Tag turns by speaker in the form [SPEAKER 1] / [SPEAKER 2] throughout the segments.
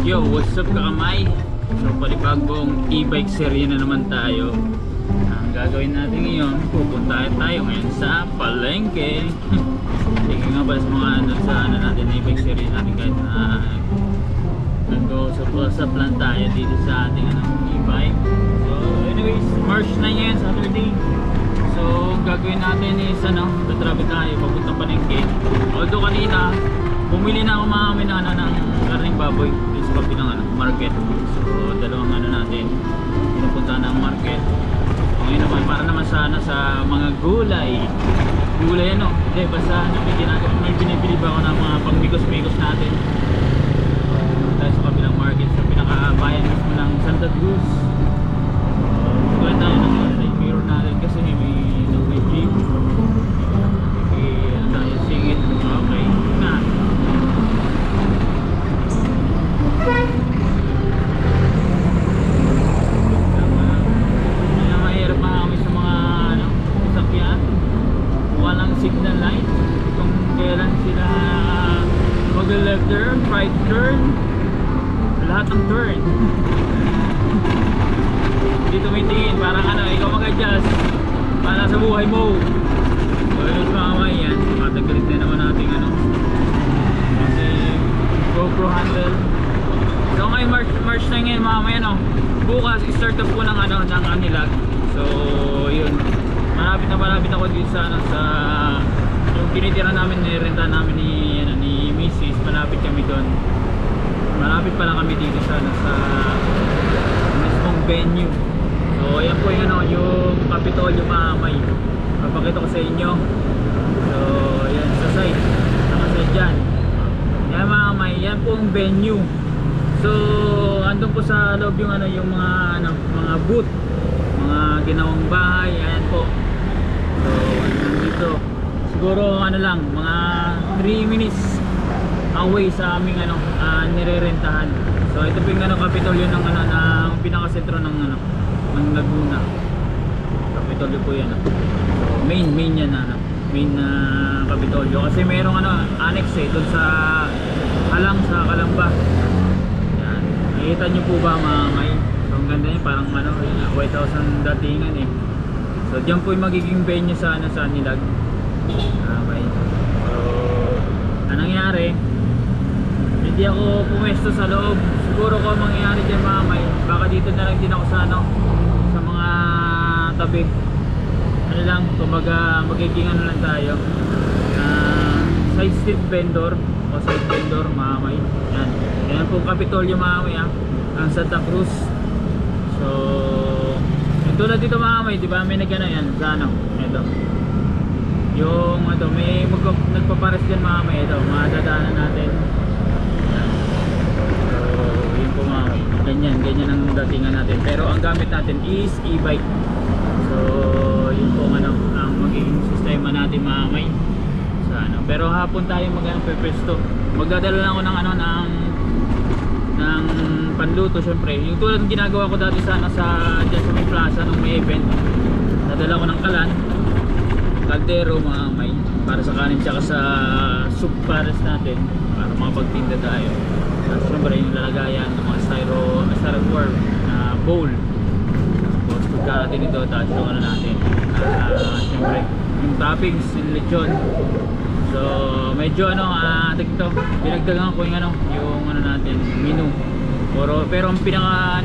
[SPEAKER 1] Yo, what's up kakamay? So palibagong e-bike serye na naman tayo. Ang gagawin natin ngayon, pupunta tayo ngayon sa palengke. Sige nga ba sa mga natin na e-bike serye natin kahit na nag-usap lang tayo dito sa ating e-bike. So anyways, March 9 ngayon, Saturday. So gagawin natin is tatravel tayo papunta palengke. Although kanina bumili na ako ng karning baboy sa kabilang market. So dalawang natin pinupunta ng market. So, ngayon naman para naman sana sa mga gulay hindi basta may binibili ba ako ng mga pangmigos-migos natin. Tayo sa kabilang market sa pinakabayan mismo ng Santa Cruz. Tuloy tayo ng mirror natin kasi may jeep. Tayo singit. Okay na. Signal light kung kailan sila mag-left turn, right turn, lahat ng turn. Hindi tumitingin, parang ikaw mag-adjust para sa buhay mo. So yun mga kamay, yan matagalit na naman natin kasi GoPro handle. So ngayon March na ngayon mga kamay, bukas i-start up ko ng Anilag. So yun, malapit ako dito sa yung tinitira namin, nirenta namin ni Mrs. Malapit kami doon. Malapit pa lang kami dito sa mismong venue. So ayan po yung Capitolio Maamay. Papakita ko sa inyo. So ayan sa side. Nakaside dyan. Yan Maamay, yan po ang venue. So andun po sa loob yung yung mga booth, mga ginawang bahay. Ayan po. So dito siguro lang mga 3 minutes away sa aming nirerentahan. So ito po yung Capitolio ng ng pinakasentro ng Laguna. Capitolio po yan. So main yan main Capitolio kasi mayroong annex doon sa halang sa Calamba. Yan. Nakita niyo po ba mga kamay? So ang ganda niya, parang White House ang datingan eh. So diyan po yung magiging venue sa Anilag. Okay. So anong nangyari? Hindi ako pumesto sa loob. Siguro ko mangyayari diyan mamay. Baka dito na lang din ako sa sa mga tabi. Kumbaga magiging lang tayo. Side street vendor o side vendor mamay. Yan. Yan po Capitolio mamay ang Santa Cruz. So tulad dito mga kamay, di ba may yan sa ito yung may nagpapares dyan mga kamay, ito madadaanan natin. So yun po mga kamay, ganyan ang datingan natin, pero ang gamit natin is e-bike. So yun po ang magiging sistema natin mga kamay sa pero hapon tayo pepesto. Magdadala lang ako ng panluto syempre. Yung tulad ng ginagawa ko dati dyan sa may plaza nung may event. Nadala ko ng kalan, kaldero mga kamay, para sa kanin tsaka sa soup pares natin para makapagtinda tayo. Tapos syempre yung lalagayan ng mga styrofoam na bowl. Tapos pagka natin ito, tapos yung natin syempre yung toppings, yung lechon. So medyo dinagdagan ko yung natin menu. Pero ang pinaka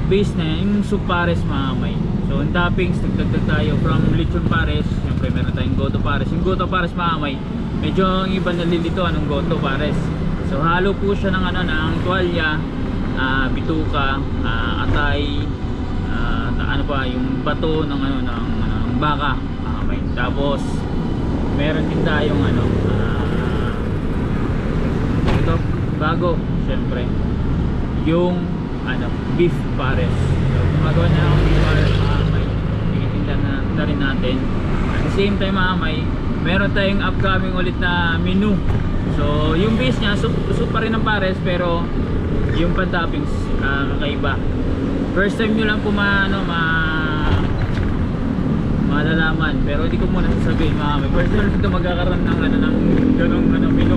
[SPEAKER 1] base na yung soup pares mga kamay. So ang toppings nagdagdag tayo from lechon pares. Siyempre meron tayong goto pares. Yung goto pares mga kamay, medyo ang iba nalilito ng goto pares. So halo po siya ng ng tuwalya, bituka, atay, yung bato ng ng baka mga kamay. Tapos meron din tayong ito bago syempre yung beef pares. So gumagawa na ako beef pares mga kamay, tinitinda na rin natin. At the same time mga kamay, meron tayong upcoming ulit na menu. So yung base nya soup pa rin ng pares, pero yung pan-toppings kakaiba. First time nyo lang po malalaman, pero hindi ko muna sasabihin mga kamay. First time ito magkakaroon ng ganong menu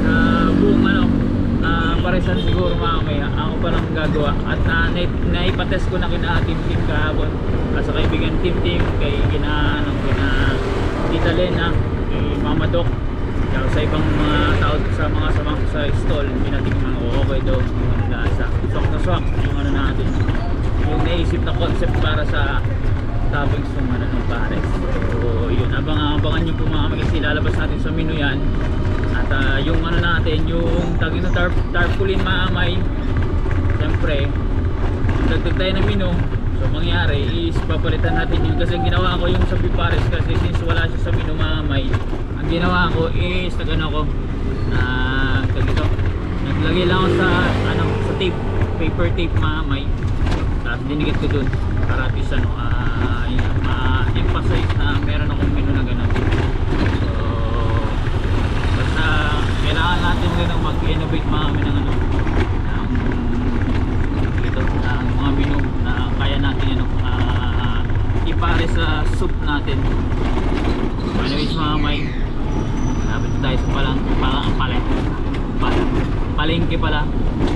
[SPEAKER 1] sa buong paresan siguro mamaya ako pa lang gagawa at naipatest ko na kina Team kahapon at sa kaibigan Team kay kina Tita Lena, kay Mama Doc, kaya sa ibang mga tao sa mga samang sa stall pinatingnan ko okay daw yung lasa swak na swak yung ano natin yung naisip na concept para sa toppings ng pares. So yun, abangan nyo po mga kasi lalabas natin sa menu yan. At yung ano natin, yung tagin na tarpaulin maamay, siyempre dagdag tayo ng menu. So mangyari is papalitan natin yun kasi ginawa ko yung sa pares kasi since wala siya sa menu maamay, ang ginawa ko is naglagay lang ako sa sa tape, paper tape maamay, tapos dinigit ko dun para at least ma-emphasize na meron akong menu na gano'n. So basta kailangan natin gano'n mag-innovate mga mga menu na kaya natin ipare sa soup natin. Anyways mga may dapat tayo sa palengke pala.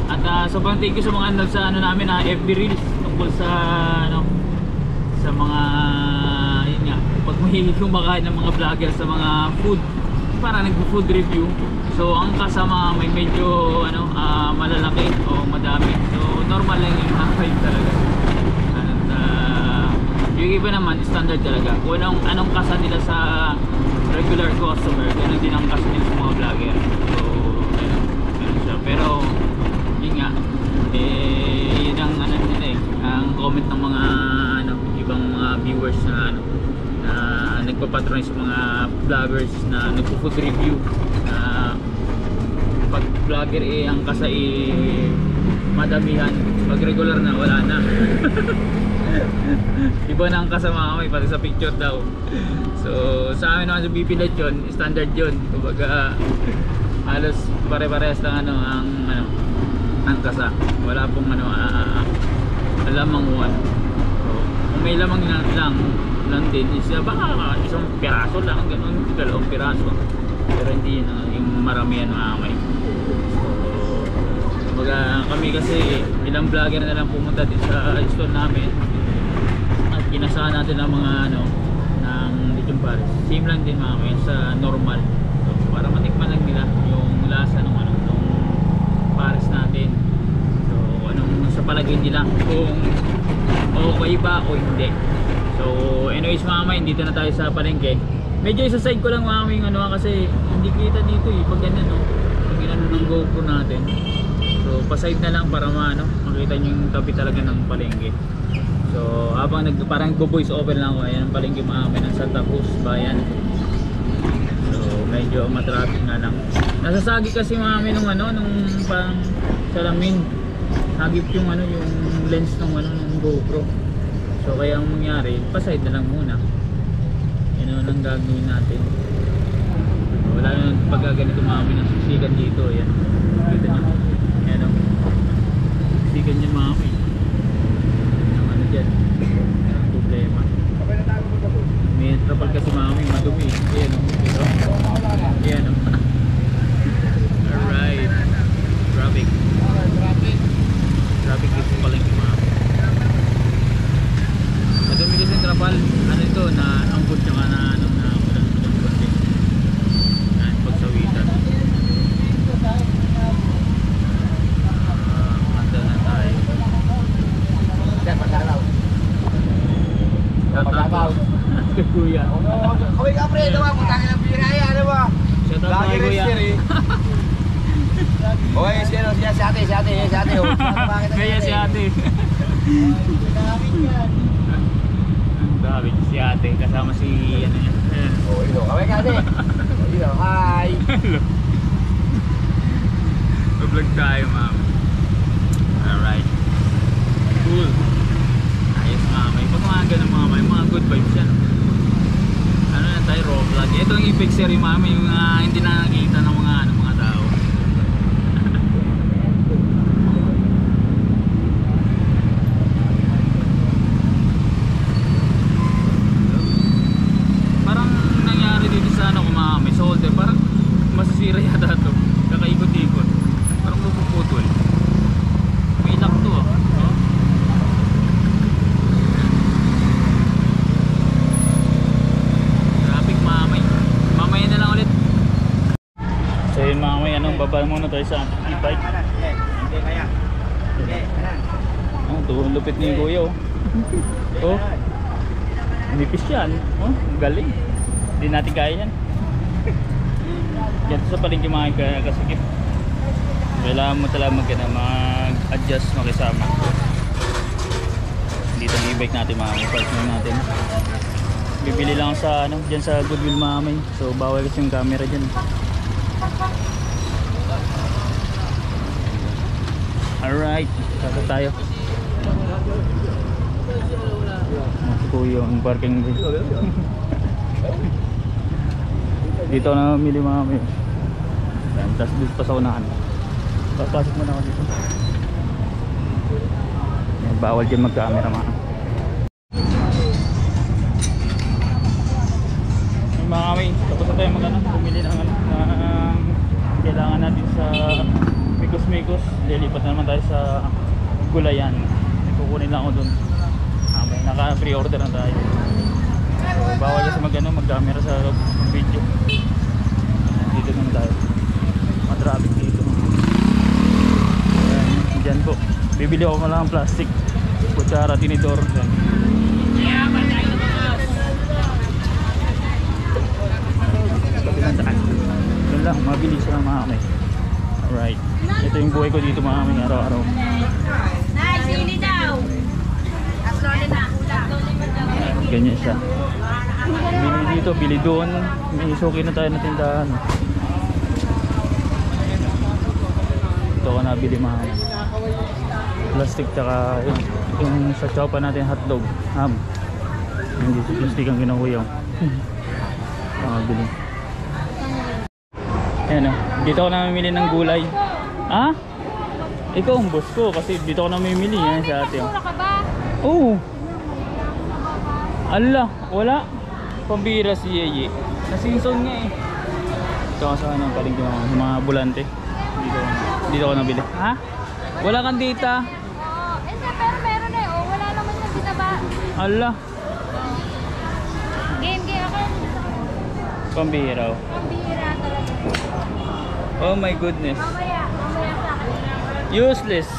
[SPEAKER 1] At sobrang thank you sa mga sa namin FB Reels tungkol sa sa mga yun nga, pag mahilig kumakain ng mga vlogger sa mga food, para nag-food review. So ang kasama may medyo malalaki o madami. So normal lang yung high talaga. At yung iba naman standard talaga. Kung anong kasa nila sa regular customer, ganun din ang kasa nila sa mga vlogger. So ganun siya. Pero yun nga, yun ang nila ang comment ng mga ibang mga viewers na nagpapatronize sa mga vloggers na nagpo-food review na pag vlogger ang kasa madamihan, pag regular na wala na. Iba na ang kasama may pati sa picture daw. So sa amin naman sa Bipilat yun, standard yun. Kumbaga halos pare-parehas lang ang kasa. Wala pong lamang one. So kung may lamang lang din is baka isang piraso lang, ganun, dalawang piraso. Pero hindi yung maramihan mamay. So kumbaga kami kasi ilang vlogger na lang pumunta din sa store namin at kinasahan natin ang mga ng lechon pares. Same lang din mamay sa normal. So para matikman lang nila yung lasa ng nung pares natin. So anong sa palagay nila kung okay ba o hindi. So anyways mga kamay, dito na tayo sa palengke. Medyo isa side ko lang mga kamay kasi hindi kita dito pag ganyan pag ginano ng GoPro natin. So paside na lang para makita nyo yung tabi talaga ng palengke. So habang parang voice over lang ako, ayan ang palengke mga kamay ng Santa Cruz Bayan. So medyo matraffic na lang. Nasasagi kasi mga kamay nung parang salamin. Hagip yung yung lens ng GoPro. So kaya ang mangyari, paside na lang muna. Yan ang gagawin natin. Wala nang pagkaganito mami ng siksikan dito. Yan. Kita nyo. Yan o. Siksikan nyo mami. Ang dyan. Yan ang problema. May trapal kasi mami. Madumi. Yan o. Yan o. Alright. Traffic. Traffic dito pala yung mami. Madumi kasi yung trapal. Ito na angkot yung ulang konti. Pagsawitan. Handa na tayo. Tatakaw. Kuya.
[SPEAKER 2] Kaway ka pre, ito ba? Putangin ang piraya, ano ba?
[SPEAKER 1] Shout out tayo kuya.
[SPEAKER 2] Okay, si ate.
[SPEAKER 1] Kaya si ate. Sabi si ate kasama si niya.
[SPEAKER 2] Oh, ilo. Kaway ka ate. Ilo, hi.
[SPEAKER 1] Vlog tayo, ma'am. Alright. Cool. Ayos nga, may pagmaga ng mga good vibes yan. Ano na tayo, raw vlog. Ito ang epic series, ma'am, yung hindi nakakita ng mga tao. Parang nangyari dito sa may solder, parang masisira yata ito. Kakaikot-ikot. Parang mapuputol. muna tayo sa e-bike. Oh, ito lupit ni Kuya oh. Oh. Nipis yan. Oh, galing. Hindi natin kaya yan. Yan sa palengke mga kasikip. Kailangan mo talaga mag-adjust, makisama. Dito ang e-bike natin mga partner natin. Bibili lang sa ano, diyan sa Goodwill mamay. So bawal kasi yung camera diyan. Alright, sasa tayo. Ito yung parking dito na mamili mamay. Yan, tapos dito pa sa unahan. Papasok muna ako dito. Yan, bawal dyan mag-camera mga. Yung mga kami, tapos na tayo bumili ng kailangan natin sa Mikos. Lilipat na naman tayo sa Gulayan. Kukunin lang ako dun. Naka-pre-order na tayo. So, bawal kasi mag-camera sa video. Dito naman tayo. Traffic dito. Ayan, dyan po. Bibili ako lang ng plastic. Kutsara, tinidor. Dyan. Doon lang, mabilis lang mga kamay. Alright. Ito yung buhay ko dito mga kamay araw-araw.
[SPEAKER 3] Sili daw.
[SPEAKER 1] Ganyan siya. Bili dito, bili doon. May suki na tayo na tindahan. Ito ko nabili mga plastic tsaka yung sa chopa natin hotdog, ham. Hindi sa plastic ang ginahuyaw. Bili. Ayan o, dito ako namimili ng gulay. Ha? Ikaw ang boss ko kasi dito ako namimili yan sa ate.
[SPEAKER 3] Mura ka ba?
[SPEAKER 1] Oo. Ala, wala. Pambira si Yeye. Nasingson nga eh. Ito ako sa kanang palengke mga bulante. Dito ako nabili. Ha? Wala kang data?
[SPEAKER 3] Hindi, pero meron eh. Oh, wala naman yung binaba.
[SPEAKER 1] Ala.
[SPEAKER 3] Game ako.
[SPEAKER 1] Pambira oh.
[SPEAKER 3] Pambira talaga.
[SPEAKER 1] Oh my goodness.
[SPEAKER 3] Mamaya sa akin.
[SPEAKER 1] Useless.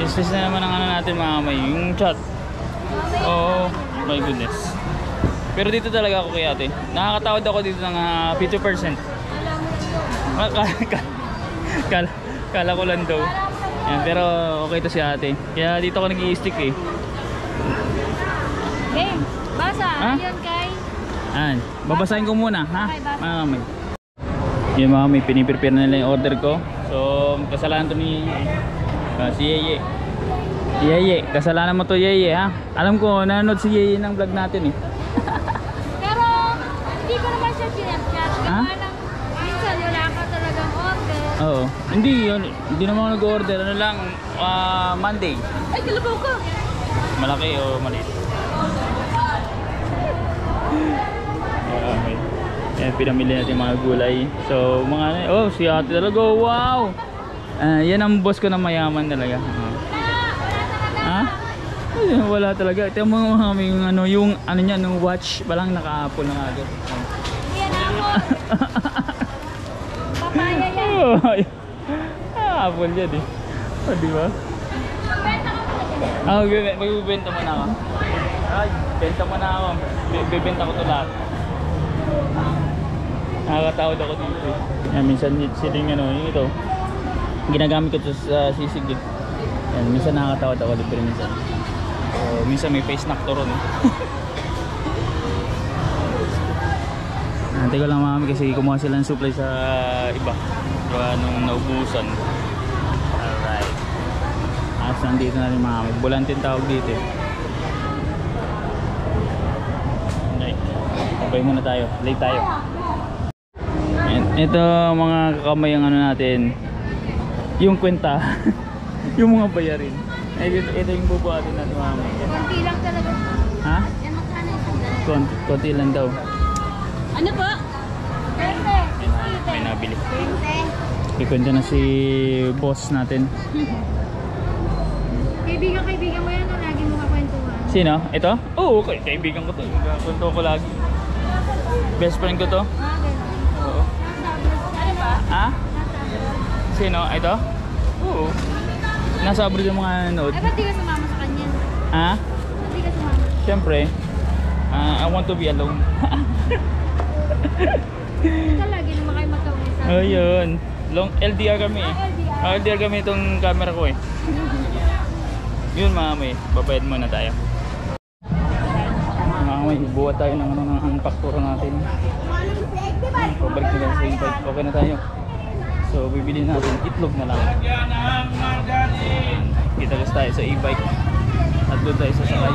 [SPEAKER 1] Useless na naman ang ano natin mga kamay. Yung chat. Oh my goodness. Pero dito talaga ako kay ate. Nakakatawad ako dito ng 50%. Kala ko lang daw. Yan, pero okay to si ate. Kaya dito ako nag-i-stick eh.
[SPEAKER 3] Game, basa.
[SPEAKER 1] Ha?
[SPEAKER 3] Ayun kay.
[SPEAKER 1] Ayan, babasahin ko muna ha.
[SPEAKER 3] Okay, basa.
[SPEAKER 1] Mga kamay. Yung mga kamay, piniprepare na nila yung order ko. So, kasalanan to ni si Yeye. Yeye, kasalanan mo to Yeye ha. Alam ko, nanonood si Yeye ng vlog natin eh.
[SPEAKER 3] Pero, hindi ko naman siya sinapchat.
[SPEAKER 1] Ha?
[SPEAKER 3] Minsan wala ka talagang order.
[SPEAKER 1] Oo. Hindi naman ako nag-order. Ano lang, Monday.
[SPEAKER 3] Ay, kalabaw ka.
[SPEAKER 1] Malaki o maliit? Okay. Ayan, pinamili natin mga gulay. So, mga oh, si ate talaga. Wow! Yan ang boss ko na mayaman talaga. Ha? Ay, wala talaga. Ito yung mga yung ano niya, nung watch palang naka-apple na agad.
[SPEAKER 3] Yan ako. Papaya yan.
[SPEAKER 1] Apple yan eh. O, diba?
[SPEAKER 3] Benta ka muna dyan.
[SPEAKER 1] Magbibenta mo na ako. Ay, benta mo na ako. Bibenta ko ito lahat. Nakakatawad ako dito eh. Yan, minsan siling ano, yung ito. Ginagamit ko ito sa sisig eh. Yan, minsan nakakatawad ako dito minsan. So, minsan may face knock to ron eh. Antay ko lang mami kasi kumuha sila ng supply sa iba. Kaya nung naubusan. Alright. As nandito na rin mami. Bulantin tawag dito eh. Okay. Sabay muna tayo. Late tayo. Ito mga kakamay ang ano natin. Yung kwenta. Yung mga bayarin. Ito yung bubuhatin natin mami.
[SPEAKER 3] Konti lang talaga.
[SPEAKER 1] Ha?
[SPEAKER 3] Yan magkano yung
[SPEAKER 1] Konti lang daw.
[SPEAKER 3] Ano po? 20.
[SPEAKER 1] May nabili.
[SPEAKER 3] 20.
[SPEAKER 1] Ikwenta na si boss natin.
[SPEAKER 3] Kaibigan mo yan o lagi mo kakwentuhan?
[SPEAKER 1] Sino? Ito? Oo, okay. Kaibigan ko to. Kwento ko lagi. Best friend ko to.
[SPEAKER 3] Ah, ganun.
[SPEAKER 1] Oo.
[SPEAKER 3] Ano ba?
[SPEAKER 1] Ha? Sino? Ito? Oo. Nasa abroad yung mga nanonood.
[SPEAKER 3] Ay, ba't di ka sumama sa kanya?
[SPEAKER 1] Ha?
[SPEAKER 3] Ba't di ka sumama?
[SPEAKER 1] Siyempre, I want to be alone.
[SPEAKER 3] Ikaw lagi naman kayo magkausap.
[SPEAKER 1] Ayun. Long LDR kami eh.
[SPEAKER 3] LDR.
[SPEAKER 1] LDR kami itong camera ko eh. Yun mga may, babayad muna tayo. Mga may, buhat tayo ng, ng faktura natin. Pabalik na tayo sa invite. Okay na tayo. So bibili natin itlog na lang. Kita gusto tayo sa e-bike. At doon tayo sa sakay.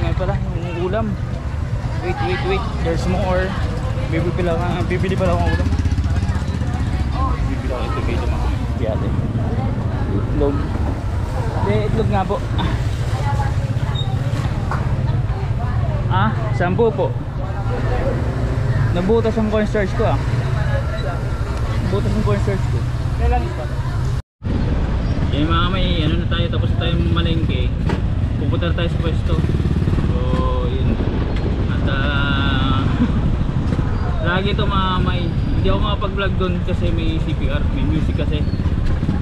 [SPEAKER 1] Ngayon pala, yung ulam. Wait. There's more. Bibili pala akong ulam. Bibili ako ito dito mga piyate. Itlog. Itlog nga po. 10 po. Nabutas ang cornstarch ko Butas ang cornstarch ko. Kailan ito? Yan mga may, ano na tayo, tapos tayo malengke. Pupunta na tayo sa pwesto. So, yun. At lagi ito mga may, hindi ako makapag-vlog doon kasi may CPR, may music kasi.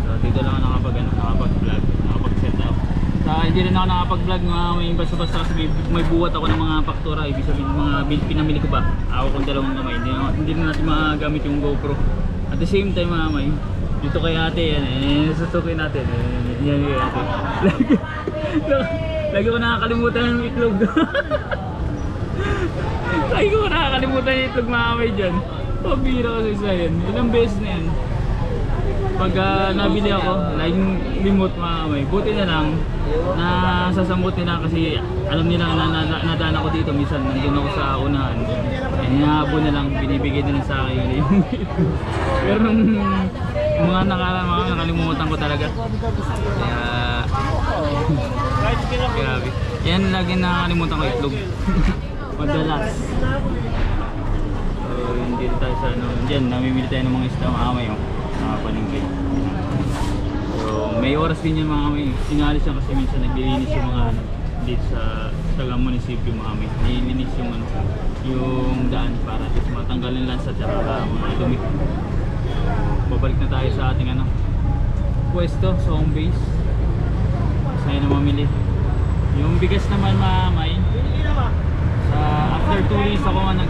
[SPEAKER 1] So, dito lang ako nakapag-vlog, nakapag-set up. Hindi rin ako nakapag-vlog mga may basta-basta kasi may buhat ako ng mga faktura. Ibig sabihin, mga pinamili ko ba? Ako kong dalawang kamay. Hindi na natin magamit yung GoPro. At the same time mga may, dito kay ate yan susukin natin. Yan kay ate. Lagi ko nakakalimutan yung itlog. Lagi ko nakakalimutan yung itlog mga may dyan. Pabira ko sa isa yan. Ilang beses na yan. Pag nabili ako, laging limot mga may. Buti na lang, nasasamot nila kasi alam nila na nadaan ako dito. Minsan nandun ako sa unahan. Hinahabo na lang, binibigay na lang sa akin. Pero nung mga nakalimutan ko talaga. Kaya grabe. Yan lagi nakalimutan ko itlog. Madalas. So yun dito tayo sa ano. Diyan namimili tayo ng mga isda maamay mga paningkay. So may oras din yan mga may. Sinalis yan kasi minsan naglilinis yung mga dito sa tagang munisipyo mga may. Nililinis yung ano, yung daan para at matanggalin lang sa tsaka mga dumi. Babalik na tayo sa ating ano pwesto sa home base. Sa'yo na mamili. Yung bigas naman mamay sa after 2 days ako nga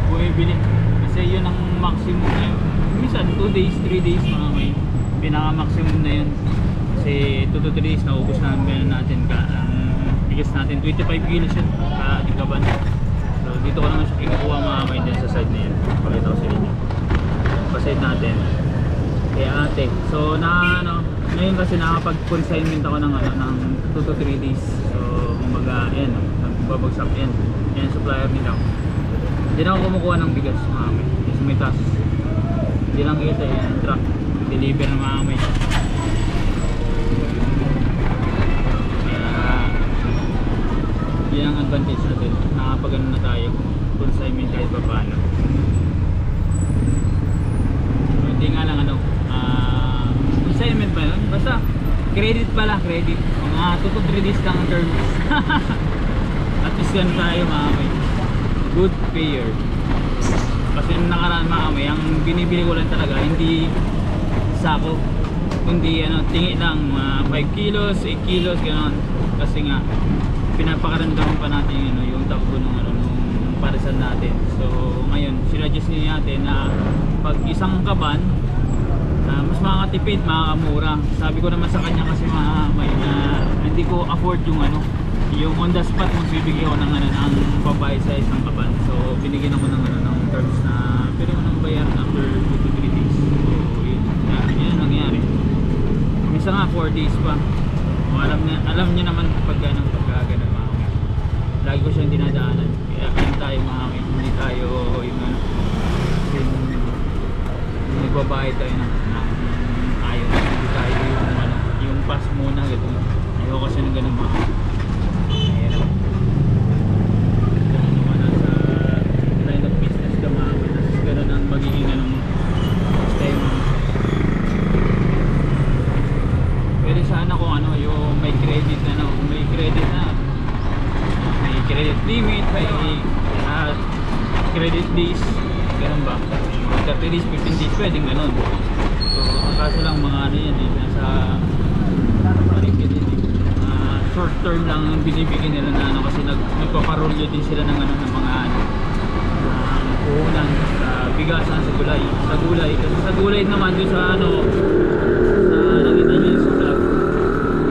[SPEAKER 1] bumibili kasi yun ang maximum na yun. Minsan 2 days, 3 days mamay pinaka maximum na yun kasi 2 to 3 days naubos natin ang bigas natin 25 kilos yun ating kaban. So dito ko naman siya kinukuha mamay din sa side na yun. Pakita ko sa inyo pa side natin kaya ate. So ngayon kasi nakapag-consignment ako ng 2 to 3 days. So kumbaga yan, nagbabagsak yan. Yan supplier nila. Hindi na ako kumukuha ng bigas mamay. Kasi may task. Hindi lang kita yan, truck. Deliver na mamay. Yan ang advantage natin. Nakapag-ano na tayo. Consignment kahit pa paano. Hindi nga lang consignment pa yun? Basta credit pala, credit. Mga 2 to 3 days lang ang terms. At least yan tayo mamay. Good payer. Kasi nung nakaraan mamay, ang binibili ko lang talaga hindi sako, kundi tingi lang 5 kilos, 8 kilos gano'n. Kasi nga pinapakaramdaman pa natin yung takbo nung parisan natin. So ngayon sinadjust niya natin na pag isang kaban mas makakatipid, makakamura. Sabi ko naman sa kanya kasi may hindi ko afford yung yung on the spot magbibigay ako ng ng babae sa isang kaban. So binigyan ako ng ng terms na pero nang bayaran after 2 to 3 days. So yun ang nangyari. Minsan nga 4 days pa. O, alam niya naman pag ganun mga lagi ko siyang dinadaanan. Kaya tayo mga hindi tayo yung nagbabayad tayo ng ayaw. Hindi tayo yung pass muna gano'n. Ayaw kasi ng ganun mga ayan naman. Ganun naman nasa line of business ka mga ganun ang magiging stay mo. Pwede sana kung yung may credit na may credit na may credit limit, may credit days, ganun ba? 30 days, 15 days, pwedeng ganun. So, ang kaso lang mga ano yan eh, nasa marikit din eh. Short term lang ang binibigyan nila na ano kasi nagpaparolyo din sila ng ano ng mga ano puhunan sa bigasan sa gulay kasi sa gulay naman doon sa ano sa nakita nyo sa vlog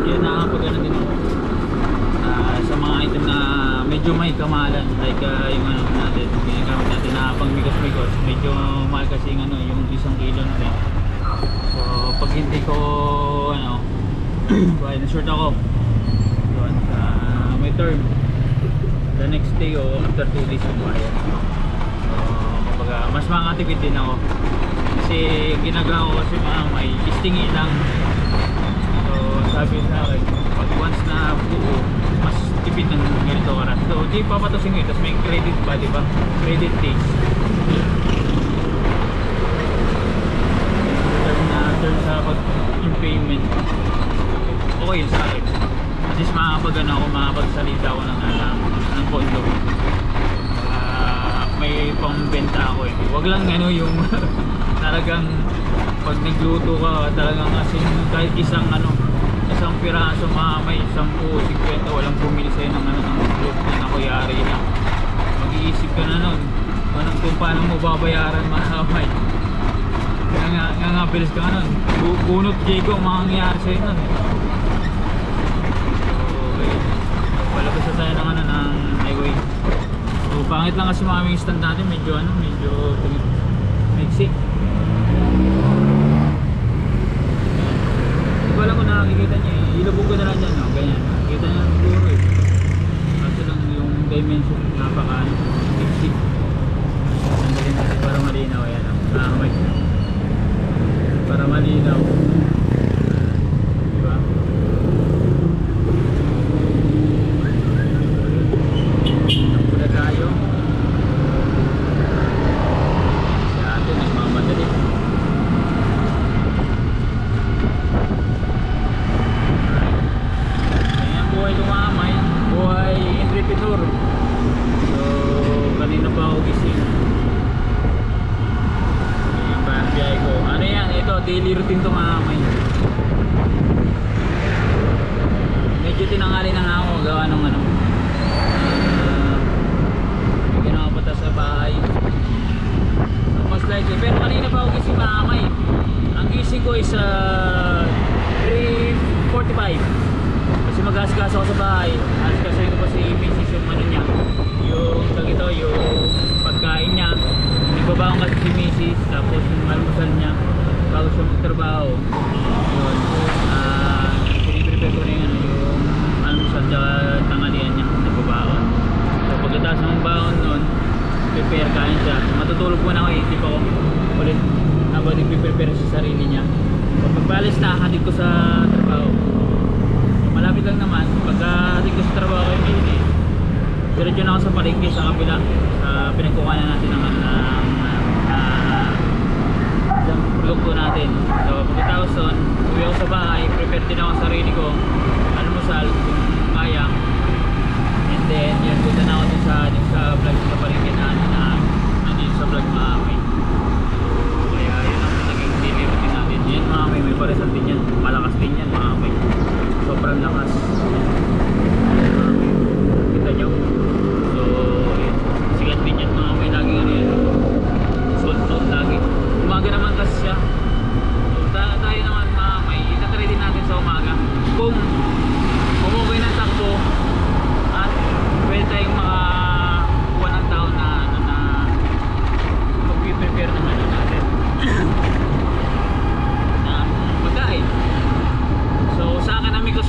[SPEAKER 1] yun nakakapag ano din ako sa mga item na medyo may kamahalan like yung ano natin ginagamit natin na pang migos medyo mahal kasi yung ano yung 1 kilo na rin so pag hindi ko ano buhay na short ako doon sa may term the next day o after 2 days yung bayad mas makakatipid din ako kasi ginagawa ko kasi may listingi lang so sabi sa akin pag once na buo mas tipid ng ganito oras so di papatusin ko tapos may credit pa diba credit days turn sa pag yung payment okay sa akin at least makakapagsalita ako ng pondo may pambenta ako eh. Wag lang ano yung talagang pag nagluto ka talagang asin kahit isang piraso may 10, 50 walang bumili sa'yo ng ano ng luto na kuyari na mag-iisip ka na nun kung paano mo babayaran mahamay nga bilis ka nun bunot Diego mangyayari sa'yo nun okay palabas na tayo ng ng highway. So, pangit lang kasi mga aming stand natin medyo mixi. Hindi ko alam kung nakikita niya eh. Ilubog ko na lang dyan, no? Ganyan. Nakikita niya siguro eh. Kasi lang yung dimension napaka mixi. Sandalin natin para malinaw. Ayan, no? Para malinaw. Diba? Daily routine to mga may medyo tinangali na nga ako gawa ng ano may ginawa pa sa bahay so, most likely pero kanina pa ako gising mga may ang gising ko is 3:45 kasi mag-askas ako sa bahay askasin ko pa si Mrs. yung ano niya yung pagkain niya nagbabaon kasi si Mrs. tapos yung almusal niya bago siya magtrabaho yun piniprepare ko rin yung almusal at tangalian niya nagbabaon so pagkatapos ng baon nun prepare kain siya matutulog muna ako hindi pa ako ulit habang nagpiprepare sa sarili niya so pagpalis na hatid ko sa trabaho so malapit lang naman pagka hatid ko sa trabaho kay Mili diretso na ako sa palengke sa kabila pinagkukuhanan natin ng luto natin. So pagkatapos doon, uwi ako sa bahay, prepare din ako sa sarili ko almusal kung kaya. And then yun, punta na ako din sa vlog sa palengke na nandito sa vlog mga may. So kaya yun ang naging daily routine natin. Yan mga may paresal din yan. Malakas din yan mga may. Sobrang lakas. Kita nyo? So yun. Sigat din yan mga may laging ano yan. Sold out lagi. Umaga naman kasi siya. So, tayo naman may itatry din natin sa umaga. Kung umugay ng takbo at pwede tayong makakuha ng tao na mag-prepare ng ano natin na pagkain. So sa akin ang mikos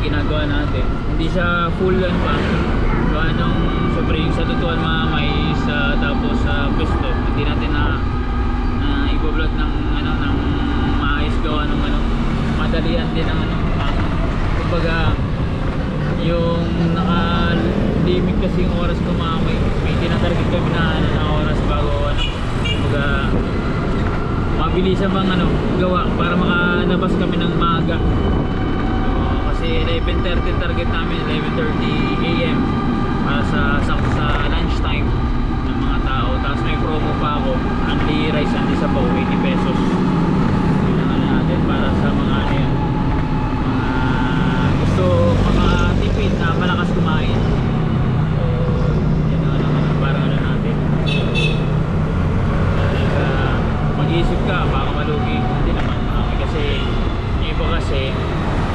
[SPEAKER 1] ginagawa natin. Hindi siya full yan pa. Gawa nung syempre yung sa tutuan mga mais, tapos sa pesto. Hindi natin na ibablot ng ano ng mais, gawa nung ano madalian din ang ano. Kumbaga yung naka-limit kasi yung oras ko mga may tinatarget kami na ano na oras bago ano. Kumbaga mabilisan bang ano gawa para makalabas kami ng maaga. Kasi 11:30 target namin, 11:30 AM para sa lunch time ng mga tao. Tapos may promo pa ako, only rice only sabaw, 80 pesos. Yun ang ano natin para sa mga ano yan, gusto mga tipid na malakas kumain. So yun ang ano, parang ano natin. Mag-iisip ka baka malugi, hindi naman kasi yung iba kasi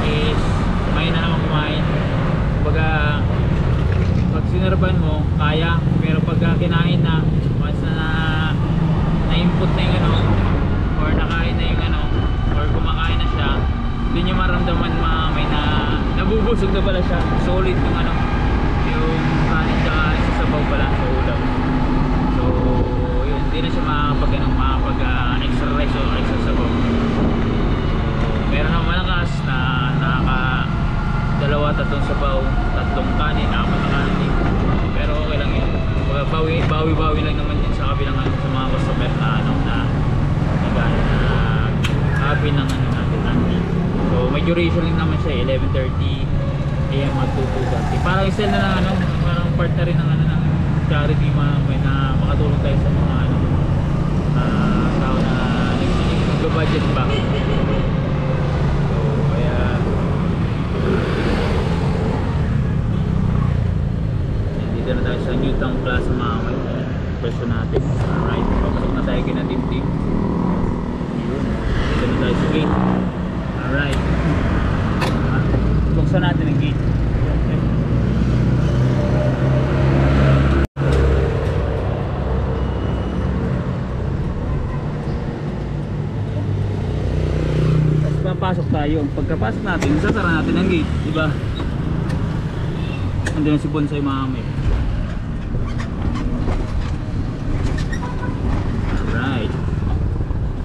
[SPEAKER 1] is may na naman kumain. Kumbaga pag sinarban mo kaya, pero pag kinain na once na-input na yung ano or nakain na yung ano or kumakain na siya, hindi niya maramdaman may nabubusog na pala siya. Solid yung ano yung kanin tsaka isasabaw pala sa ulam. So yun, hindi na siya makakapag-exercise o exercise. Meron naman malakas na dalawa, tatlong sabaw, tatlong kanin, apat na kanin. Pero okay lang yun. Bawi-bawi lang naman yun sa kabilang ano, sa mga customer na ano na happy ng ano natin. So may duration lang naman siya, 11:30 AM at 2:30. Parang isel na lang ano, parang part na rin ng ano ng charity, may na makatulong tayo sa mga ano tao na nag-budget pa. So kaya dito na tayo sa Newtown Plaza mga may pwesto natin. Alright, papasok na tayo kina Tim-Tim. Dito na tayo sa gate. Alright, buksan natin ang gate. Papasok tayo. Pagkapasok natin, sasara natin ang gate, diba? Andun si Bonsai Mami. Alright.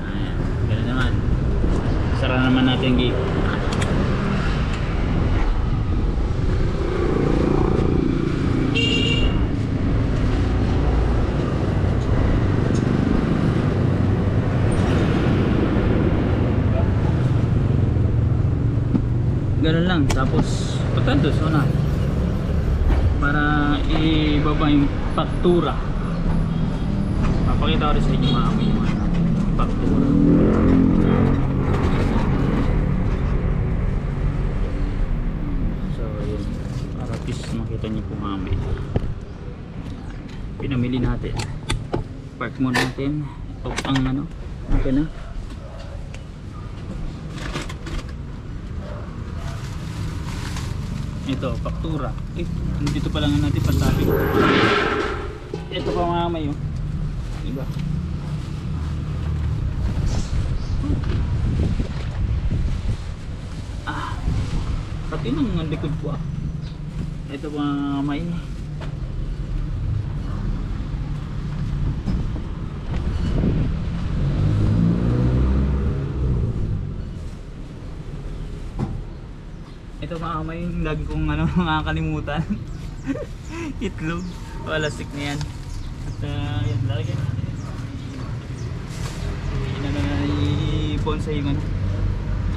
[SPEAKER 1] Ayan, gano'n naman. Sara naman natin ang gate. Ganun lang, tapos pagkantos na para ibaba yung faktura. Papakita ko rin sa inyo mga yung faktura. So yun, para at least makita nyo po mga pinamili natin. Park muna natin ang ano, okay na. Ito, faktura. Dito pa lang natin pagtabi. Ito pa mga may diba? Pati nang likod ko Ito pa mga may. Ito mga may lagi kong ano nakakalimutan. Itlog. Wala stick na yan. At yan, lalagyan natin. Inano na i-bonsai yung ano.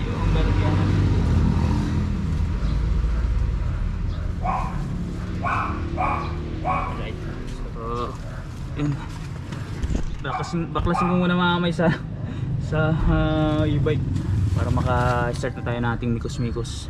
[SPEAKER 1] Yung lalagyan. Alright. So, yun. Baklasin ko muna mga may sa e-bike para maka-start na tayo nating mikos-mikos.